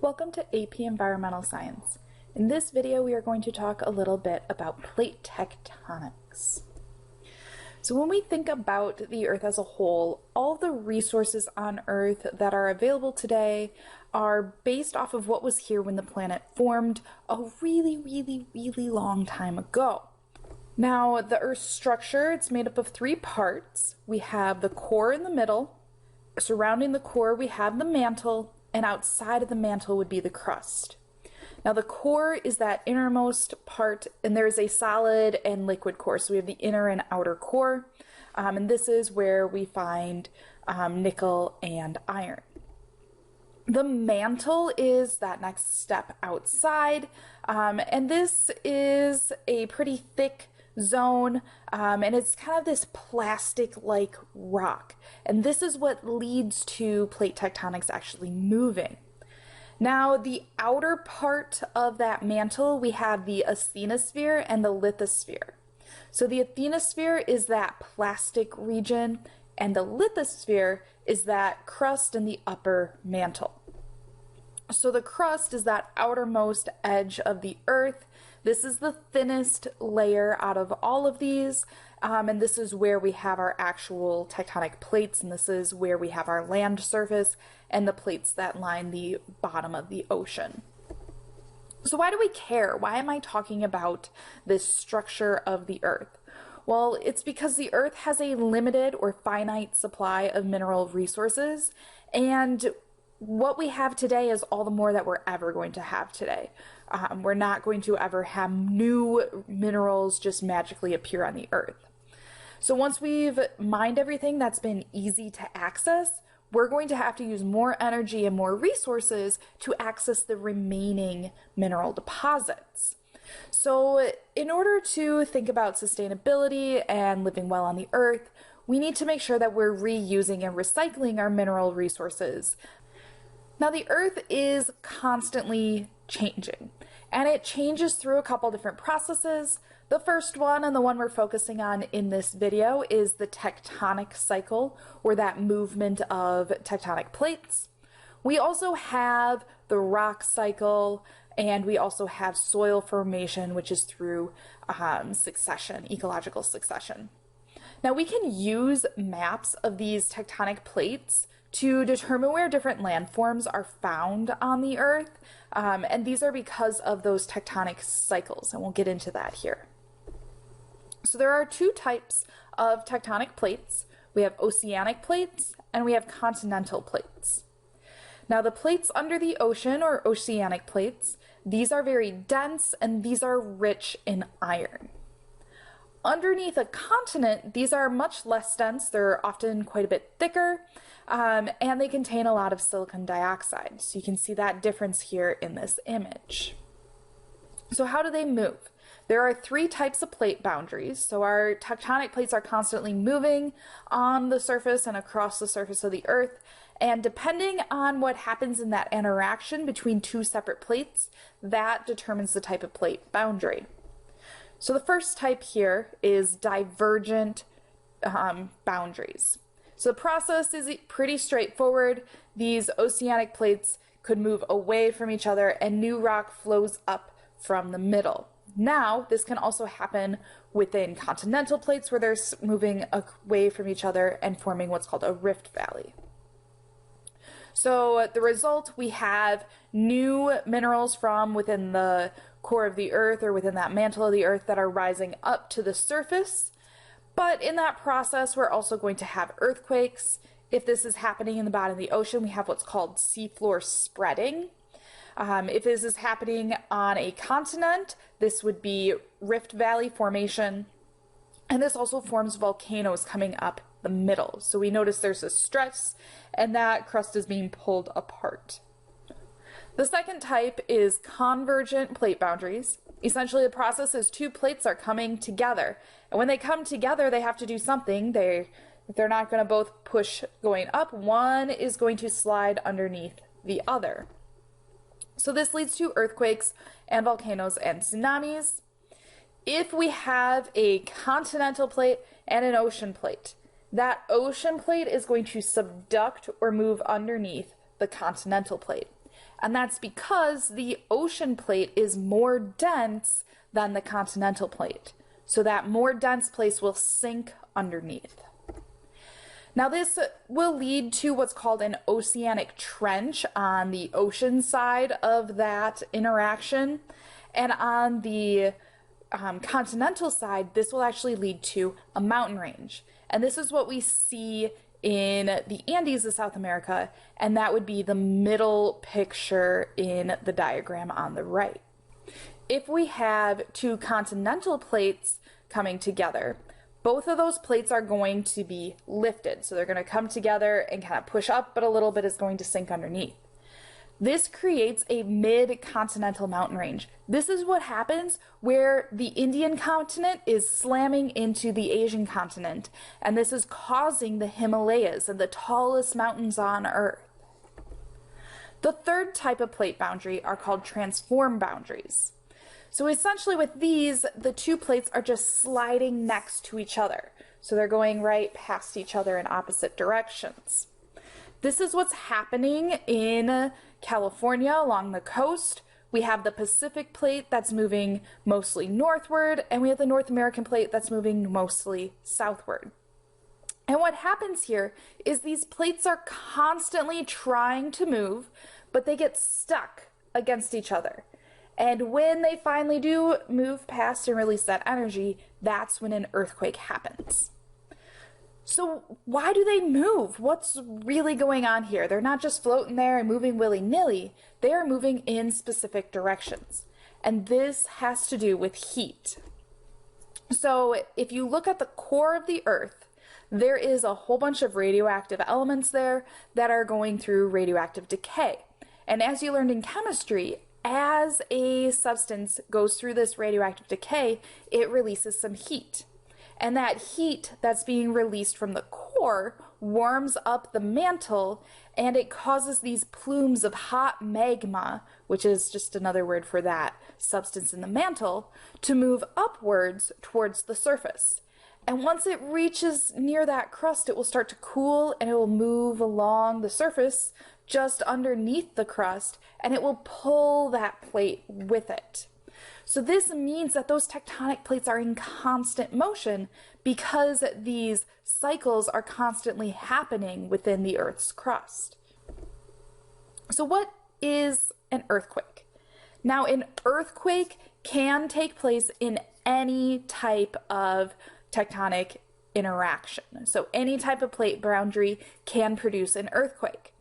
Welcome to AP Environmental Science. In this video, we are going to talk a little bit about plate tectonics. So when we think about the Earth as a whole, all the resources on Earth that are available today are based off of what was here when the planet formed a really long time ago. Now, the Earth's structure, it's made up of three parts. We have the core in the middle. Surrounding the core, we have the mantle, and outside of the mantle would be the crust. Now, the core is that innermost part, and there's a solid and liquid core. So we have the inner and outer core, and this is where we find nickel and iron. The mantle is that next step outside, and this is a pretty thick zone, and it's kind of this plastic-like rock, and this is what leads to plate tectonics actually moving. Now, the outer part of that mantle, we have the asthenosphere and the lithosphere. So the asthenosphere is that plastic region, and the lithosphere is that crust in the upper mantle. So the crust is that outermost edge of the Earth. This is the thinnest layer out of all of these, and this is where we have our actual tectonic plates, and this is where we have our land surface and the plates that line the bottom of the ocean. So why do we care? Why am I talking about this structure of the Earth? Well, it's because the Earth has a limited or finite supply of mineral resources, and what we have today is all the more that we're ever going to have today. We're not going to ever have new minerals just magically appear on the Earth. So once we've mined everything that's been easy to access, we're going to have to use more energy and more resources to access the remaining mineral deposits. So in order to think about sustainability and living well on the Earth, we need to make sure that we're reusing and recycling our mineral resources. Now, the Earth is constantly changing, and it changes through a couple different processes. The first one, and the one we're focusing on in this video, is the tectonic cycle, or that movement of tectonic plates. We also have the rock cycle, and we also have soil formation, which is through succession, ecological succession. Now, we can use maps of these tectonic plates to determine where different landforms are found on the Earth, and these are because of those tectonic cycles, and we'll get into that here. So there are two types of tectonic plates. We have oceanic plates, and we have continental plates. Now, the plates under the ocean, or oceanic plates, these are very dense, and these are rich in iron. Underneath a continent, these are much less dense. They're often quite a bit thicker, and they contain a lot of silicon dioxide. So you can see that difference here in this image. So how do they move? There are three types of plate boundaries. So our tectonic plates are constantly moving on the surface and across the surface of the Earth. And depending on what happens in that interaction between two separate plates, that determines the type of plate boundary. So the first type here is divergent boundaries. So the process is pretty straightforward. These oceanic plates could move away from each other, and new rock flows up from the middle. Now, this can also happen within continental plates, where they're moving away from each other and forming what's called a rift valley. So the result, we have new minerals from within the core of the Earth, or within that mantle of the Earth, that are rising up to the surface. But in that process, we're also going to have earthquakes. If this is happening in the bottom of the ocean, we have what's called seafloor spreading. If this is happening on a continent, this would be rift valley formation. And this also forms volcanoes coming up the middle. So we notice there's a stress, and that crust is being pulled apart. The second type is convergent plate boundaries. Essentially, the process is two plates are coming together. And when they come together, they have to do something. They're not going to both push going up. One is going to slide underneath the other. So this leads to earthquakes and volcanoes and tsunamis. If we have a continental plate and an ocean plate, that ocean plate is going to subduct or move underneath the continental plate. And that's because the ocean plate is more dense than the continental plate. So that more dense place will sink underneath. Now this will lead to what's called an oceanic trench on the ocean side of that interaction. And on the continental side, this will actually lead to a mountain range. And this is what we see in the Andes of South America, and that would be the middle picture in the diagram on the right. If we have two continental plates coming together, both of those plates are going to be lifted. So they're going to come together and kind of push up, but a little bit is going to sink underneath. This creates a mid-continental mountain range. This is what happens where the Indian continent is slamming into the Asian continent, and this is causing the Himalayas and the tallest mountains on Earth. The third type of plate boundary are called transform boundaries. So essentially with these, the two plates are just sliding next to each other. So they're going right past each other in opposite directions. This is what's happening in California along the coast. We have the Pacific plate that's moving mostly northward, and we have the North American plate that's moving mostly southward. And what happens here is these plates are constantly trying to move, but they get stuck against each other. And when they finally do move past and release that energy, that's when an earthquake happens. So why do they move? What's really going on here? They're not just floating there and moving willy-nilly. They are moving in specific directions. And this has to do with heat. So if you look at the core of the Earth, there is a whole bunch of radioactive elements there that are going through radioactive decay. And as you learned in chemistry, as a substance goes through this radioactive decay, it releases some heat. And that heat that's being released from the core warms up the mantle, and it causes these plumes of hot magma, which is just another word for that substance in the mantle, to move upwards towards the surface. And once it reaches near that crust, it will start to cool, and it will move along the surface just underneath the crust, and it will pull that plate with it. So this means that those tectonic plates are in constant motion because these cycles are constantly happening within the Earth's crust. So what is an earthquake? Now, an earthquake can take place in any type of tectonic interaction. So any type of plate boundary can produce an earthquake.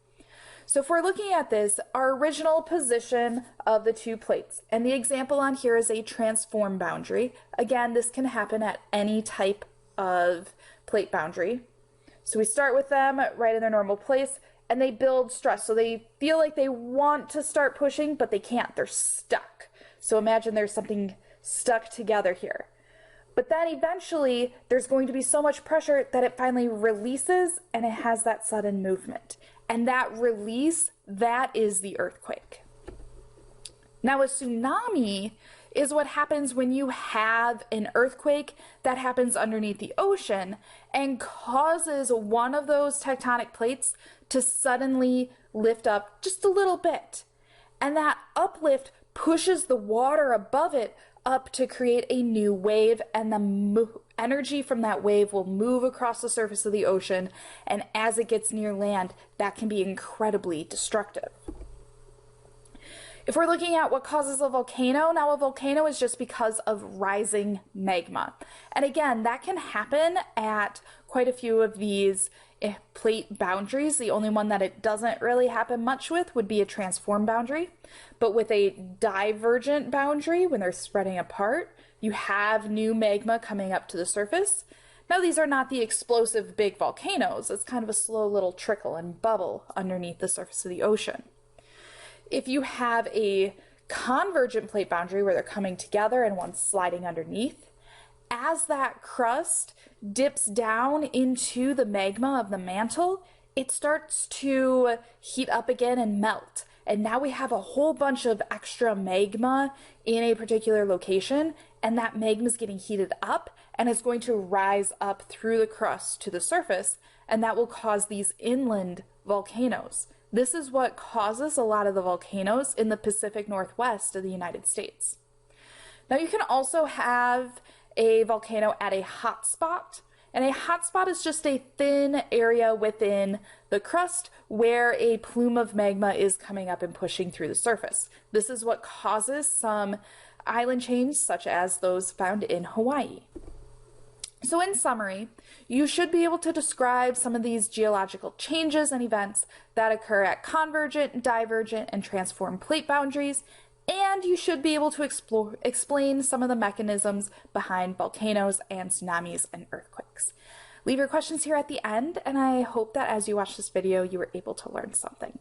So if we're looking at this, our original position of the two plates, and the example on here is a transform boundary. Again, this can happen at any type of plate boundary. So we start with them right in their normal place, and they build stress. So they feel like they want to start pushing, but they can't. They're stuck. So imagine there's something stuck together here. But then eventually there's going to be so much pressure that it finally releases, and it has that sudden movement. And that release, that is the earthquake. Now, a tsunami is what happens when you have an earthquake that happens underneath the ocean and causes one of those tectonic plates to suddenly lift up just a little bit. And that uplift pushes the water above it up to create a new wave, and the energy from that wave will move across the surface of the ocean, and as it gets near land, that can be incredibly destructive. If we're looking at what causes a volcano, now a volcano is just because of rising magma. And again, that can happen at quite a few of these plate boundaries. The only one that it doesn't really happen much with would be a transform boundary. But with a divergent boundary, when they're spreading apart, you have new magma coming up to the surface. Now, these are not the explosive big volcanoes. It's kind of a slow little trickle and bubble underneath the surface of the ocean. If you have a convergent plate boundary where they're coming together and one's sliding underneath, as that crust dips down into the magma of the mantle, it starts to heat up again and melt. And now we have a whole bunch of extra magma in a particular location, and that magma is getting heated up, and it's going to rise up through the crust to the surface, and that will cause these inland volcanoes. This is what causes a lot of the volcanoes in the Pacific Northwest of the United States. Now you can also have a volcano at a hotspot, and a hotspot is just a thin area within the crust where a plume of magma is coming up and pushing through the surface. This is what causes some island chains such as those found in Hawaii. So in summary, you should be able to describe some of these geological changes and events that occur at convergent, divergent, and transform plate boundaries, and you should be able to explain some of the mechanisms behind volcanoes and tsunamis and earthquakes. Leave your questions here at the end, and I hope that as you watch this video, you were able to learn something.